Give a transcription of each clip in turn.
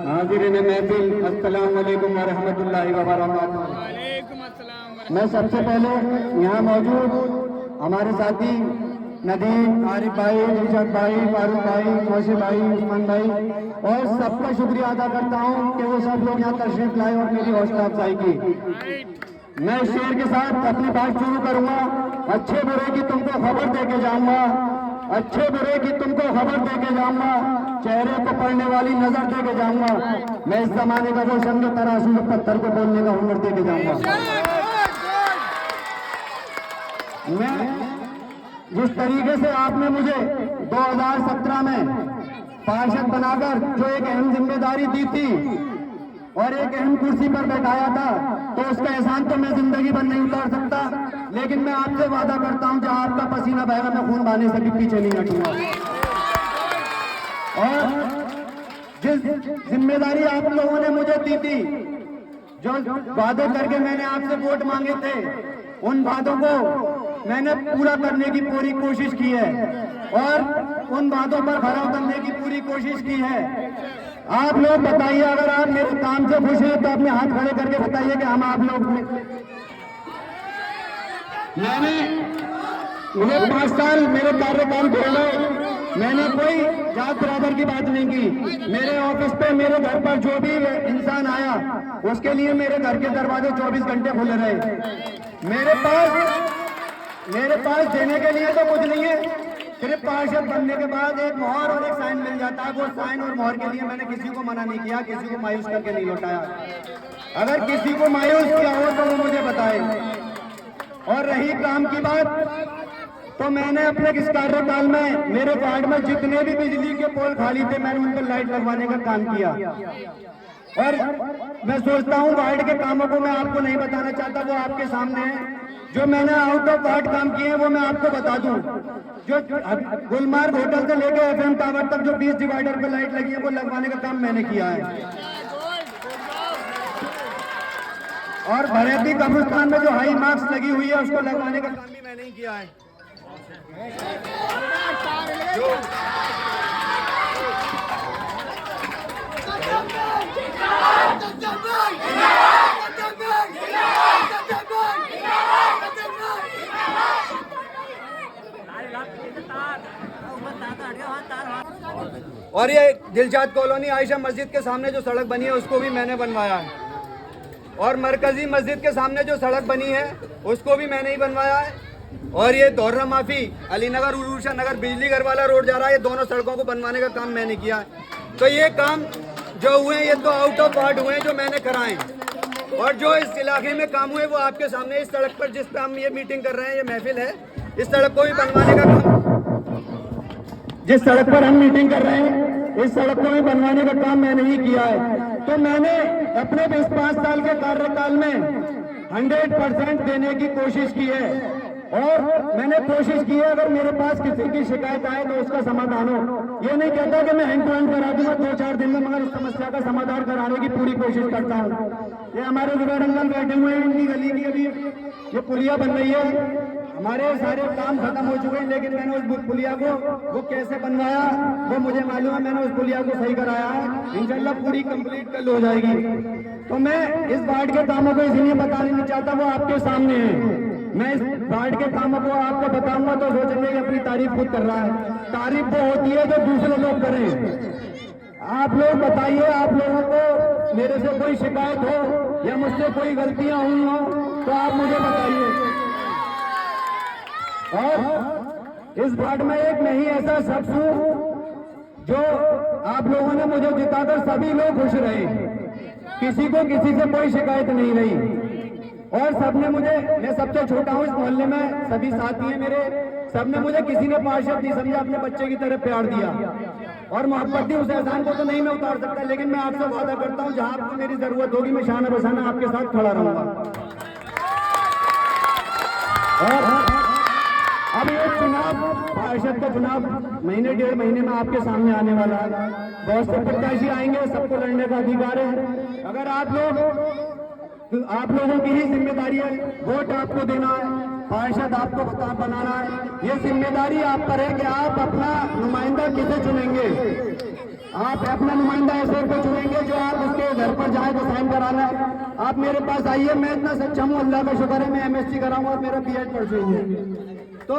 हाजिरीन महफिल, अस्सलाम वालेकुम व रहमतुल्लाहि व बरकातुहू। मैं सबसे पहले यहाँ मौजूद हमारे साथी नदीम, आरिफ भाई, दिलशद भाई, फारूक भाई, कौशिक भाई, उस्मान भाई और सबका शुक्रिया अदा करता हूँ कि वो सब लोग यहाँ तशरीफ लाए और मेरी हौसला अफजाई की। मैं इस शेर के साथ अपनी बात शुरू करूँगा। अच्छे बुरे की तुमको खबर दे के जाऊँगा, अच्छे बुरे की तुमको खबर दे के जाऊँगा, चेहरे को पढ़ने वाली नजर दे के जाऊँगा। मैं इस जमाने का वो शंग तराजू में पत्थर को बोलने का हुनर दे के जाऊँगा। मैं जिस तरीके से आपने मुझे 2017 में पार्षद बनाकर जो एक अहम जिम्मेदारी दी थी और एक अहम कुर्सी पर बैठाया था, तो उसका एहसान तो मैं जिंदगी भर नहीं उतार सकता, लेकिन मैं आपसे वादा करता हूं जहां आपका पसीना बहेगा मैं खून बहाने से भी पीछे नहीं हटूंगा। और जिस जिम्मेदारी आप लोगों ने मुझे दी थी, जो वादे करके मैंने आपसे वोट मांगे थे, उन वादों को मैंने पूरा करने की पूरी कोशिश की है और उन वादों पर खरा उतरने की पूरी कोशिश की है। आप लोग बताइए, अगर आप मेरे काम से खुश हैं तो अपने हाथ खड़े करके बताइए कि हम आप लोग मैंने मुझे 5 साल मेरे कार्यकाल को गए, मैंने कोई जात बराबर की बात नहीं की। मेरे ऑफिस पे, मेरे घर पर जो भी इंसान आया उसके लिए मेरे घर के दरवाजे 24 घंटे खुले रहे। मेरे पास देने के लिए तो कुछ नहीं है, सिर्फ पार्षद बनने के बाद एक मोहर और एक साइन मिल जाता है। वो साइन और मोहर के लिए मैंने किसी को मना नहीं किया, किसी को मायूस करके नहीं लौटाया। अगर किसी को मायूस किया हो तो वो मुझे बताए। और रही काम की बात, तो मैंने अपने इस कार्यकाल में मेरे वार्ड में जितने भी बिजली के पोल खाली थे मैंने उन पर लाइट लगवाने का काम किया। और मैं सोचता हूं वार्ड के कामों को मैं आपको नहीं बताना चाहता, वो आपके सामने है। जो मैंने आउट ऑफ वार्ड काम किए हैं वो मैं आपको बता दूं। जो गुलमार्ग होटल से लेकर FM टावर तक जो 20 डिवाइडर पे लाइट लगी है वो लगवाने का काम मैंने किया है। और भरेती कब्रिस्तान में जो हाई मार्क्स लगी हुई है उसको लगवाने का काम भी मैंने ही किया है। और ये दिलशाद कॉलोनी आयशा मस्जिद के सामने जो सड़क बनी है उसको भी मैंने बनवाया है। और मरकजी मस्जिद के सामने जो सड़क बनी है उसको भी मैंने ही बनवाया है। और ये दोहरा माफी अलीनगर उरूशा नगर बिजली घर वाला रोड जा रहा है, ये दोनों सड़कों को बनवाने का काम मैंने किया है। तो ये काम जो हुए हैं ये तो आउट ऑफ वार्ड हुए हैं जो मैंने कराए। और जो इस इलाके में काम हुए वो आपके सामने, इस सड़क पर जिस पे हम ये मीटिंग कर रहे हैं, ये महफिल है, इस सड़क को भी बनवाने का काम, जिस सड़क पर हम मीटिंग कर रहे हैं इस सड़क को भी बनवाने का काम मैंने ही किया है। तो मैंने अपने इस 5 साल के कार्यकाल में 100% देने की कोशिश की है। और मैंने कोशिश की है अगर मेरे पास किसी की शिकायत आए तो उसका समाधान हो। ये नहीं कहता कि मैं हैंड टू हैंड करा दूंगा 2-4 दिन में, मगर उस समस्या का समाधान कराने की पूरी कोशिश करता हूँ। ये हमारे जुबैर अंकल बैठे हुए हैं, इनकी गली की अभी ये पुलिया बन रही है। हमारे सारे काम खत्म हो चुके हैं, लेकिन मैंने उस पुलिया को वो कैसे बनवाया वो मुझे मालूम है। मैंने उस पुलिया को सही कराया है, इंशाल्लाह पूरी कंप्लीट कल हो जाएगी। तो मैं इस वार्ड के कामों को इसलिए बताना नहीं चाहता, वो आपके सामने है। मैं इस वार्ड के कामों को आपको बताऊंगा तो सोचेंगे कि अपनी तारीफ खुद कर रहा है। तारीफ वो होती है जो दूसरे लोग करें। आप लोग बताइए, आप लोगों को मेरे से कोई शिकायत हो या मुझसे कोई गलतियां हुई हो तो आप मुझे बताइए। और इस वार्ड में एक नहीं ऐसा शख्स हूं जो आप लोगों ने मुझे जिताकर सभी लोग खुश रहे, किसी को किसी से कोई शिकायत नहीं रही। और सबने मुझे, मैं सबसे छोटा हूं इस मोहल्ले में, सभी साथी हैं मेरे, सबने मुझे, किसी ने पार्षद नहीं समझा, अपने बच्चे की तरह प्यार दिया और मोहब्बत दी। उस एहसान को तो नहीं मैं उतार सकता, लेकिन मैं आपसे वादा करता हूं जहां आपको मेरी जरूरत होगी मैं शाना बसाना आपके साथ खड़ा रहूंगा। और अब ये चुनाव, पार्षद का चुनाव महीने 1.5 महीने में आपके सामने आने वाला है। बहुत से प्रत्याशी आएंगे, सबको लड़ने का अधिकार है। अगर आप लोगों की ही जिम्मेदारी है, वोट आपको देना है, पार्षद आपको बनाना है। ये जिम्मेदारी आप पर है कि आप अपना नुमाइंदा किसे चुनेंगे। आप अपना नुमाइंदा ऐसे को चुनेंगे जो आप उसके घर पर जाए तो साइन कराना है। आप मेरे पास आइए, मैं इतना सच्चा हूँ, अल्लाह का शुक्र है मैं एमएससी कराऊंगा और मेरा बीएड परसों है। तो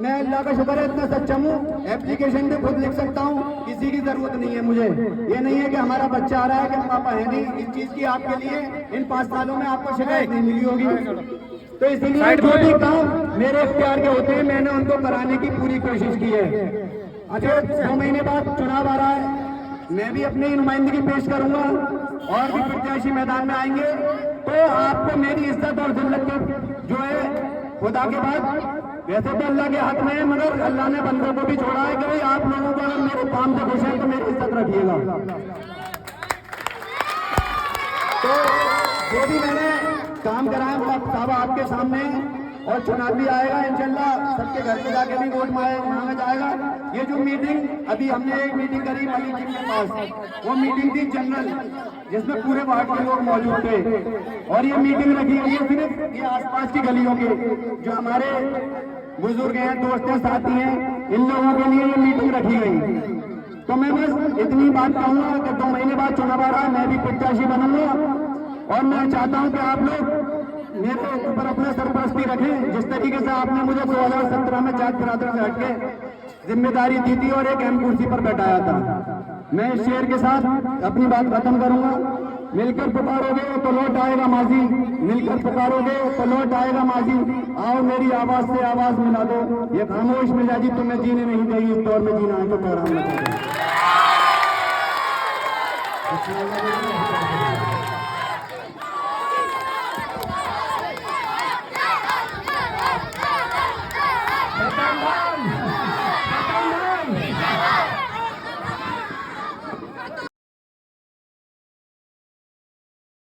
मैं अल्लाह का शुक्र है इतना सच्चा हूँ, एप्लीकेशन भी खुद लिख सकता हूँ, किसी की जरूरत नहीं है मुझे। ये नहीं है कि हमारा बच्चा आ रहा है कि पापा है नहीं, इस चीज की आपके लिए इन 5 सालों में आपको शिकायत नहीं मिली होगी। तो इसलिए जो भी काम मेरे इख्तियार के होते हैं मैंने उनको कराने की पूरी कोशिश की है। अच्छा, 2 महीने बाद चुनाव आ रहा है, मैं भी अपनी नुमाइंदगी पेश करूंगा और भी प्रत्याशी मैदान में आएंगे। तो आपको मेरी इज्जत और जिल्लत जो है खुदा के बाद, वैसे तो अल्लाह के हाथ में है, मगर अल्लाह ने बंदों को भी छोड़ा है कि भाई आप लोगों को अगर मेरे काम से खुश है तो मेरी इज्जत रखिएगा। तो जो भी मैंने काम कराया वो साहब आपके सामने, और चुनाव भी आएगा इंशाल्लाह, सबके घर पे जाके भी वोट मांगा जाएगा। ये जो मीटिंग अभी हमने एक मीटिंग करी मलिक जी के पास, वो मीटिंग थी जनरल, जिसमें पूरे वार्ड के लोग मौजूद थे। और ये मीटिंग रखी गई है सिर्फ ये आसपास की गलियों के जो हमारे बुजुर्ग हैं, दोस्त हैं, साथी हैं, इन लोगों के लिए ये मीटिंग रखी गई। तो मैं बस इतनी बात कहूंगा कि 2 महीने बाद चुनाव आ रहा है, मैं भी प्रत्याशी बनूंगा और मैं चाहता हूं कि आप लोग मेरे ऊपर अपना सरपरस्ती रखें। जिस तरीके से आपने मुझे 2017 में जात बिरादर से हटके जिम्मेदारी दी थी और एक अहम कुर्सी पर बैठाया था, मैं इस शेर के साथ अपनी बात खत्म करूंगा। मिलकर पुकारोगे तो लौट आएगा माजी, मिलकर पुकारोगे तो लौट आएगा माजी। आओ मेरी आवाज से आवाज मिला दो, ये खामोश मिजाजी तुम्हें जीने नहीं देगी, इस दौर में जीना है तो कोहराम में।